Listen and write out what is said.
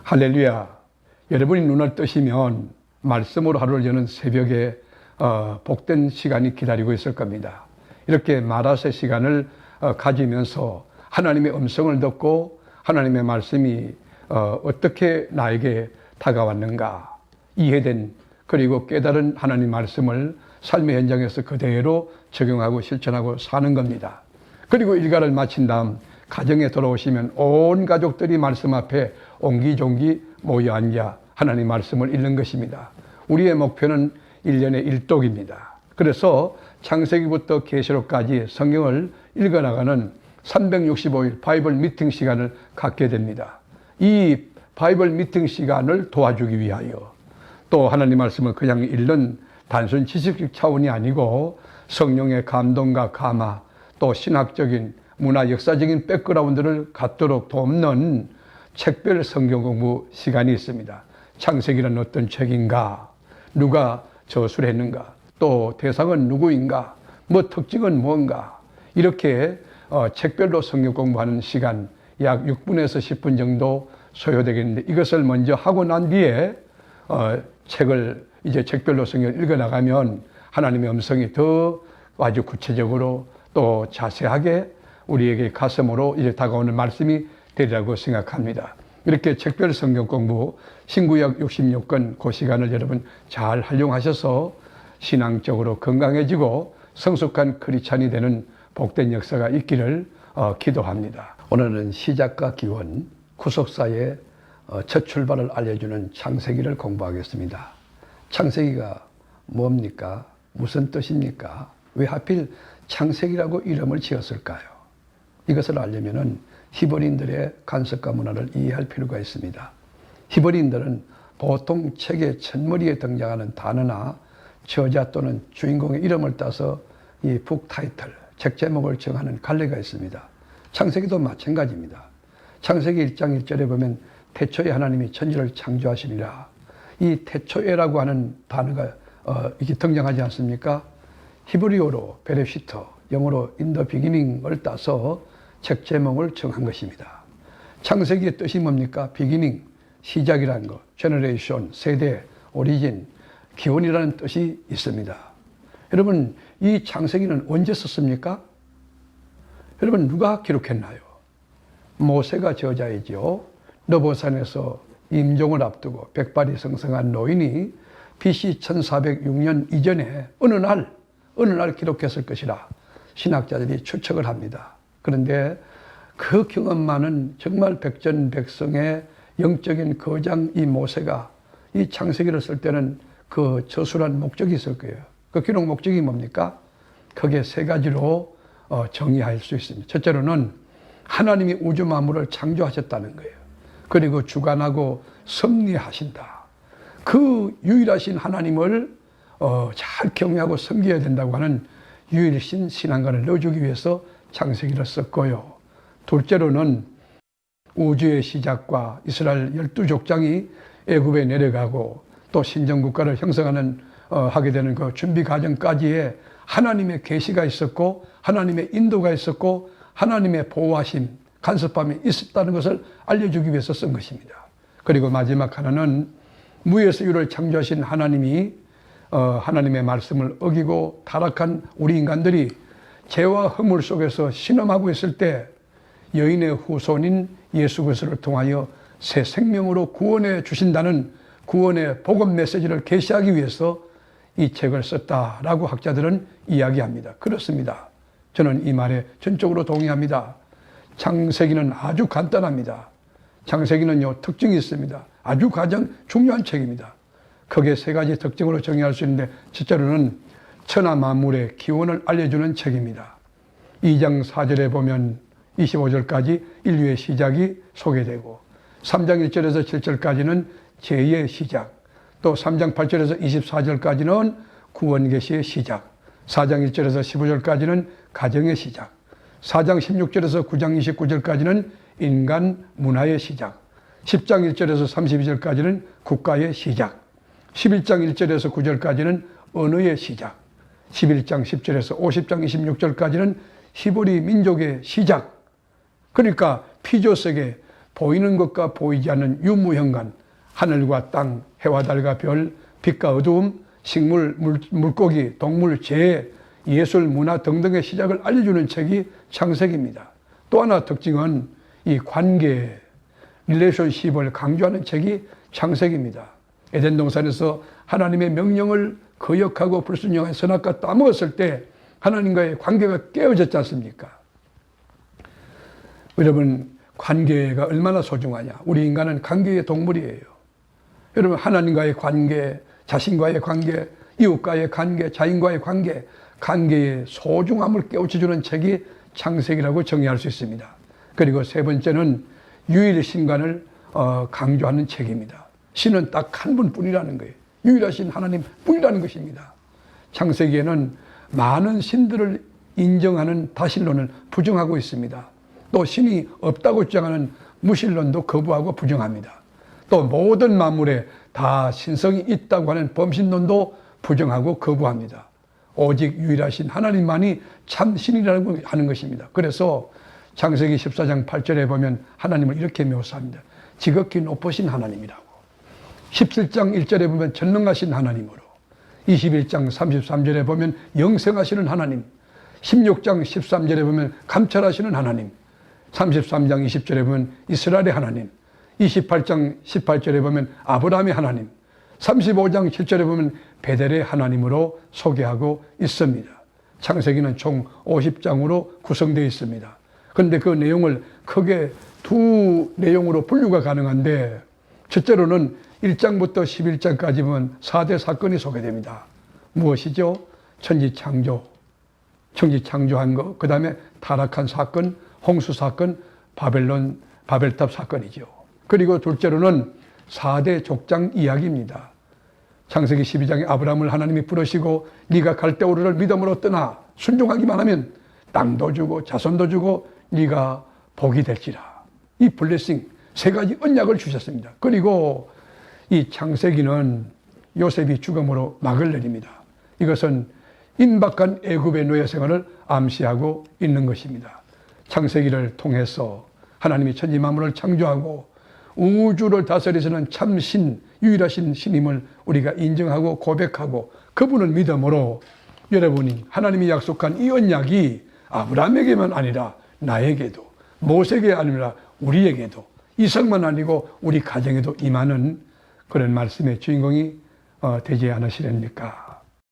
할렐루야. 여러분이 눈을 뜨시면 말씀으로 하루를 여는 새벽에 복된 시간이 기다리고 있을 겁니다. 이렇게 마라세 시간을 가지면서 하나님의 음성을 듣고 하나님의 말씀이 어떻게 나에게 다가왔는가 이해된 그리고 깨달은 하나님 말씀을 삶의 현장에서 그대로 적용하고 실천하고 사는 겁니다. 그리고 일과를 마친 다음 가정에 돌아오시면 온 가족들이 말씀 앞에 옹기종기 모여 앉아 하나님 말씀을 읽는 것입니다. 우리의 목표는 1년에 1독입니다. 그래서 창세기부터 계시록까지 성경을 읽어나가는 365일 바이블 미팅 시간을 갖게 됩니다. 이 바이블 미팅 시간을 도와주기 위하여 또 하나님 말씀을 그냥 읽는 단순 지식적 차원이 아니고 성령의 감동과 감화 또 신학적인 문화 역사적인 백그라운드를 갖도록 돕는 책별 성경 공부 시간이 있습니다. 창세기는 어떤 책인가? 누가 저술을 했는가? 또 대상은 누구인가? 뭐 특징은 뭔가? 이렇게 책별로 성경 공부하는 시간 약 6분에서 10분 정도 소요되겠는데 이것을 먼저 하고 난 뒤에 책을 이제 책별로 성경을 읽어나가면 하나님의 음성이 더 아주 구체적으로 또 자세하게 우리에게 가슴으로 이제 다가오는 말씀이 되리라고 생각합니다. 이렇게 책별 성경 공부 신구약 66권 그 시간을 여러분 잘 활용하셔서 신앙적으로 건강해지고 성숙한 크리스찬이 되는 복된 역사가 있기를 기도합니다. 오늘은 시작과 기원, 구속사의 첫 출발을 알려주는 창세기를 공부하겠습니다. 창세기가 뭡니까? 무슨 뜻입니까? 왜 하필 창세기라고 이름을 지었을까요? 이것을 알려면 히브리인들의 간섭과 문화를 이해할 필요가 있습니다. 히브리인들은 보통 책의 첫머리에 등장하는 단어나 저자 또는 주인공의 이름을 따서 이 북 타이틀, 책 제목을 정하는 관례가 있습니다. 창세기도 마찬가지입니다. 창세기 1장 1절에 보면 태초에 하나님이 천지를 창조하시리라. 이 태초에라고 하는 단어가 이게 등장하지 않습니까? 히브리어로 베레시터, 영어로 in the beginning을 따서 책 제목을 정한 것입니다. 창세기의 뜻이 뭡니까? beginning, 시작이라는 것, generation, 세대, origin, 기원이라는 뜻이 있습니다. 여러분, 이 창세기는 언제 썼습니까? 여러분, 누가 기록했나요? 모세가 저자이죠. 느보산에서 임종을 앞두고 백발이 성성한 노인이 BC 1406년 이전에 어느 날 기록했을 것이라 신학자들이 추측을 합니다. 그런데 그 경험만은 정말 백전백성의 영적인 거장 이 모세가 이 창세기를 쓸 때는 그 저술한 목적이 있을 거예요. 그 기록 목적이 뭡니까? 크게 세 가지로 정의할 수 있습니다. 첫째로는 하나님이 우주 만물을 창조하셨다는 거예요. 그리고 주관하고 섭리하신다. 그 유일하신 하나님을 잘 경외하고 섬겨야 된다고 하는 유일신 신앙관을 넣어주기 위해서 창세기를 썼고요. 둘째로는 우주의 시작과 이스라엘 12족장이 애굽에 내려가고 또 신정국가를 형성하는 하게 되는 그 준비 과정까지의 하나님의 계시가 있었고 하나님의 인도가 있었고 하나님의 보호하심, 간섭함이 있었다는 것을 알려주기 위해서 쓴 것입니다. 그리고 마지막 하나는 무에서 유를 창조하신 하나님이 하나님의 말씀을 어기고 타락한 우리 인간들이 죄와 허물 속에서 신음하고 있을 때 여인의 후손인 예수 그리스도를 통하여 새 생명으로 구원해 주신다는 구원의 복음 메시지를 계시하기 위해서 이 책을 썼다라고 학자들은 이야기합니다. 그렇습니다. 저는 이 말에 전적으로 동의합니다. 창세기는 아주 간단합니다. 창세기는요, 특징이 있습니다. 아주 가장 중요한 책입니다. 크게 세 가지 특징으로 정의할 수 있는데, 첫째로는 천하 만물의 기원을 알려주는 책입니다. 2장 4절에 보면 25절까지 인류의 시작이 소개되고 3장 1절에서 7절까지는 죄의 시작, 또 3장 8절에서 24절까지는 구원 계시의 시작, 4장 1절에서 15절까지는 가정의 시작, 4장 16절에서 9장 29절까지는 인간 문화의 시작, 10장 1절에서 32절까지는 국가의 시작, 11장 1절에서 9절까지는 언어의 시작, 11장 10절에서 50장 26절까지는 히브리 민족의 시작. 그러니까 피조세계 보이는 것과 보이지 않는 유무현관, 하늘과 땅, 해와 달과 별, 빛과 어두움, 식물, 물고기, 동물, 재, 예술, 문화 등등의 시작을 알려주는 책이 창세기입니다. 또 하나 특징은 이 관계, 릴레이션십을 강조하는 책이 창세기입니다. 에덴 동산에서 하나님의 명령을 거역하고 불순종한 선악과 따먹었을 때 하나님과의 관계가 깨어졌지 않습니까? 여러분, 관계가 얼마나 소중하냐. 우리 인간은 관계의 동물이에요. 여러분, 하나님과의 관계, 자신과의 관계, 이웃과의 관계, 자인과의 관계, 관계의 소중함을 깨우쳐주는 책이 창세기라고 정의할 수 있습니다. 그리고 세 번째는 유일신간을 강조하는 책입니다. 신은 딱 한 분뿐이라는 거예요. 유일하신 하나님 뿐이라는 것입니다. 창세기에는 많은 신들을 인정하는 다신론을 부정하고 있습니다. 또 신이 없다고 주장하는 무신론도 거부하고 부정합니다. 또 모든 만물에 다 신성이 있다고 하는 범신론도 부정하고 거부합니다. 오직 유일하신 하나님만이 참 신이라고 하는 것입니다. 그래서 창세기 14장 8절에 보면 하나님을 이렇게 묘사합니다. 지극히 높으신 하나님이라고. 17장 1절에 보면 전능하신 하나님으로, 21장 33절에 보면 영생하시는 하나님, 16장 13절에 보면 감찰하시는 하나님, 33장 20절에 보면 이스라엘의 하나님, 28장 18절에 보면 아브라함의 하나님, 35장 7절에 보면 베델의 하나님으로 소개하고 있습니다. 창세기는 총 50장으로 구성되어 있습니다. 그런데 그 내용을 크게 두 내용으로 분류가 가능한데, 첫째로는 1장부터 11장까지 보면 4대 사건이 소개됩니다. 무엇이죠? 천지창조, 천지창조한 것, 그 다음에 타락한 사건, 홍수사건, 바벨탑 사건이죠. 그리고 둘째로는 4대 족장 이야기입니다. 창세기 12장에 아브라함을 하나님이 부르시고 네가 갈대우르를 믿음으로 떠나 순종하기만 하면 땅도 주고 자손도 주고 네가 복이 될지라. 이 블레싱, 세 가지 언약을 주셨습니다. 그리고 이 창세기는 요셉이 죽음으로 막을 내립니다. 이것은 임박한 애굽의 노예 생활을 암시하고 있는 것입니다. 창세기를 통해서 하나님이 천지 만물을 창조하고 우주를 다스리시는 참신, 유일하신 신임을 우리가 인정하고 고백하고 그분을 믿음으로 여러분이 하나님이 약속한 이 언약이 아브라함에게만 아니라 나에게도, 모세에게 아니라 우리에게도, 이삭만 아니고 우리 가정에도 임하는 그런 말씀의 주인공이 되지 않으시렵니까?